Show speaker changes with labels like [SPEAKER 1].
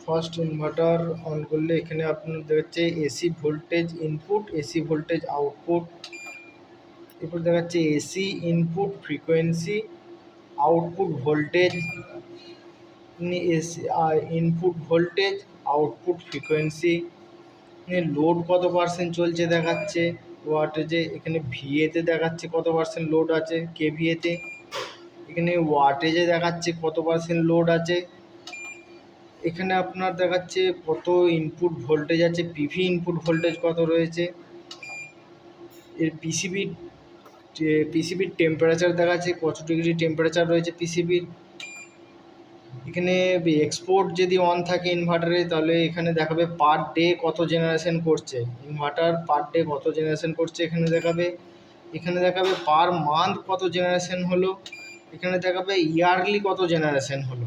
[SPEAKER 1] First inverter on করলে এখানে আপনার দেখাচ্ছে AC voltage input, AC voltage output, এরপর দেখাচ্ছে AC input frequency, output voltage, AC input voltage, output frequency, load কত পার্সেন্ট চলছে দেখাচ্ছে ওয়াটেজে, এখানে ভিএতে দেখাচ্ছে কত পার্সেন্ট লোড আছে কেভিএতে, এখানে ওয়াটেজে দেখাচ্ছে কত পার্সেন্ট লোড আছে, এখানে আপনার দেখাচ্ছে কত ইনপুট ভোল্টেজ আছে, পিভি ইনপুট ভোল্টেজ কত রয়েছে, এর পিসিবির টেম্পারেচার দেখাচ্ছে কত ডিগ্রি টেম্পারেচার রয়েছে পিসিবির। এখানে এক্সপোর্ট যদি অন থাকে ইনভার্টারে তাহলে এখানে দেখাবে পার ডে কত জেনারেশন করছে, ইনভার্টার পার ডে কত জেনারেশন করছে এখানে দেখাবে। এখানে দেখাবে পার মান্থ কত জেনারেশন হলো, এখানে দেখাবে ইয়ারলি কত জেনারেশন হলো।